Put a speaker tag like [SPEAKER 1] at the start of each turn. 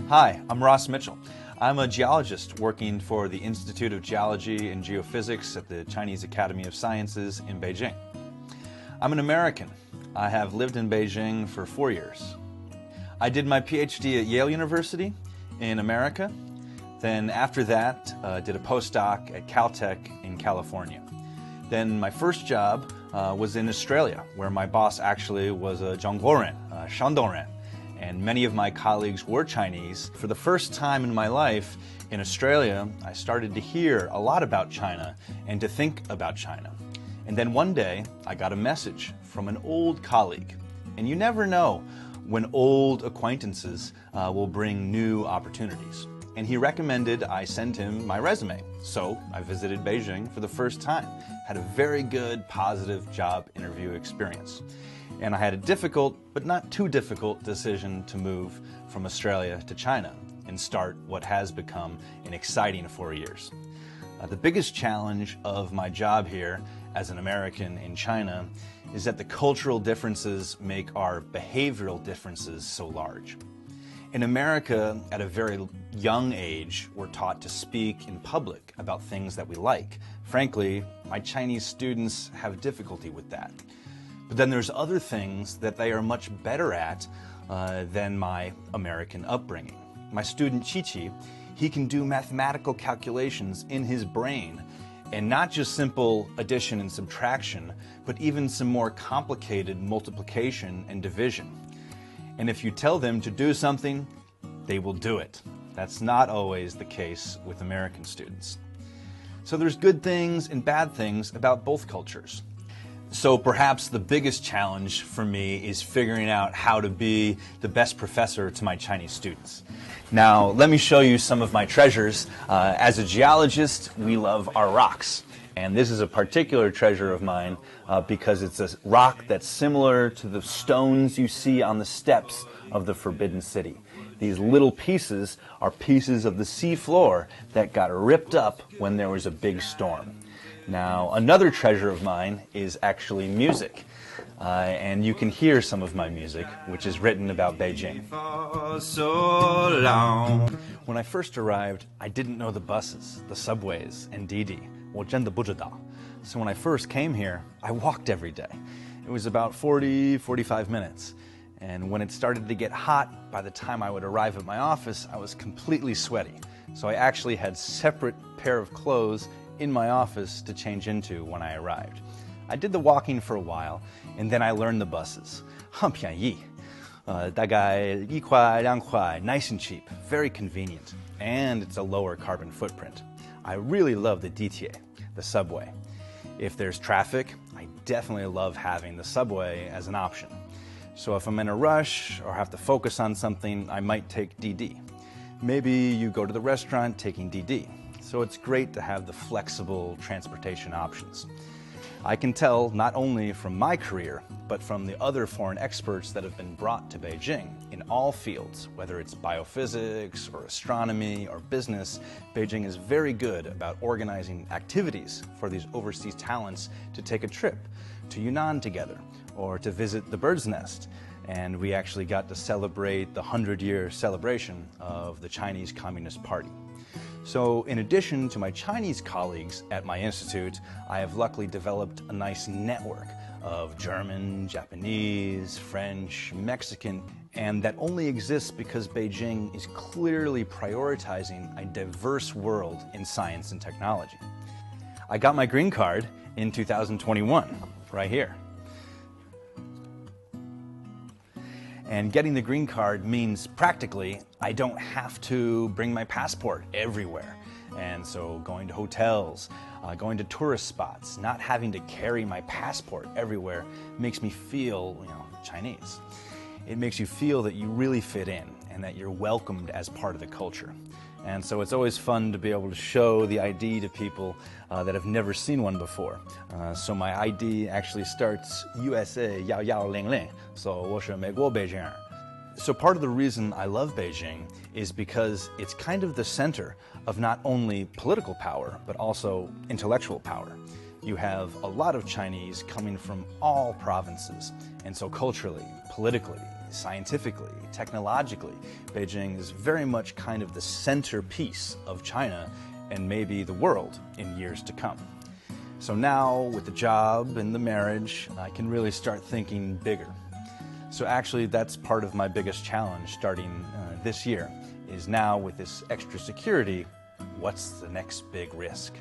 [SPEAKER 1] Hi, I'm Ross Mitchell. I'm a geologist working for the Institute of Geology and Geophysics at the Chinese Academy of Sciences in Beijing. I'm an American. I have lived in Beijing for 4 years. I did my PhD at Yale University in America. Then after that, did a postdoc at Caltech in California. Then my first job was in Australia, where my boss actually was a 中国人, Shandongren. And many of my colleagues were Chinese. For the first time in my life in Australia, I started to hear a lot about China and to think about China. And then one day, I got a message from an old colleague. And you never know when old acquaintances will bring new opportunities. And he recommended I send him my resume. So I visited Beijing for the first time, had a very good, positive job interview experience. And I had a difficult, but not too difficult, decision to move from Australia to China and start what has become an exciting 4 years. The biggest challenge of my job here as an American in China is that the cultural differences make our behavioral differences so large. In America, at a very young age, we're taught to speak in public about things that we like. Frankly, my Chinese students have difficulty with that. But then there's other things that they are much better at than my American upbringing. My student Chi-Chi, he can do mathematical calculations in his brain, and not just simple addition and subtraction, but even some more complicated multiplication and division. And if you tell them to do something, they will do it. That's not always the case with American students. So there's good things and bad things about both cultures. So perhaps the biggest challenge for me is figuring out how to be the best professor to my Chinese students. Now, let me show you some of my treasures. As a geologist, we love our rocks. And this is a particular treasure of mine because it's a rock that's similar to the stones you see on the steps of the Forbidden City. These little pieces are pieces of the sea floor that got ripped up when there was a big storm. Now, another treasure of mine is actually music. And you can hear some of my music, which is written about Beijing. When I first arrived, I didn't know the buses, the subways, and Didi. 我真的不知道. So when I first came here, I walked every day. It was about 45 minutes. And when it started to get hot, by the time I would arrive at my office, I was completely sweaty. So I actually had separate pair of clothes in my office to change into when I arrived. I did the walking for a while, and then I learned the buses. 很便宜. 大概1块2块, nice and cheap, very convenient, and it's a lower carbon footprint. I really love the DTA, the subway. If there's traffic, I definitely love having the subway as an option. So if I'm in a rush or have to focus on something, I might take DD. Maybe you go to the restaurant taking DD. So it's great to have the flexible transportation options. I can tell not only from my career, but from the other foreign experts that have been brought to Beijing in all fields, whether it's biophysics or astronomy or business. Beijing is very good about organizing activities for these overseas talents to take a trip to Yunnan together or to visit the bird's nest. And we actually got to celebrate the 100-year celebration of the Chinese Communist Party. So in addition to my Chinese colleagues at my institute, I have luckily developed a nice network of German, Japanese, French, Mexican, and that only exists because Beijing is clearly prioritizing a diverse world in science and technology. I got my green card in 2021, right here. And getting the green card means practically I don't have to bring my passport everywhere. And so going to hotels, going to tourist spots, not having to carry my passport everywhere makes me feel, Chinese. It makes you feel that you really fit in and that you're welcomed as part of the culture. And so it's always fun to be able to show the ID to people that have never seen one before. So my ID actually starts USA 1100, so 我是美国北京人. So part of the reason I love Beijing is because it's kind of the center of not only political power, but also intellectual power. You have a lot of Chinese coming from all provinces, and so culturally, politically, scientifically, technologically, Beijing is very much kind of the centerpiece of China and maybe the world in years to come. So now, with the job and the marriage, I can really start thinking bigger. So actually, that's part of my biggest challenge starting this year, is now with this extra security, what's the next big risk?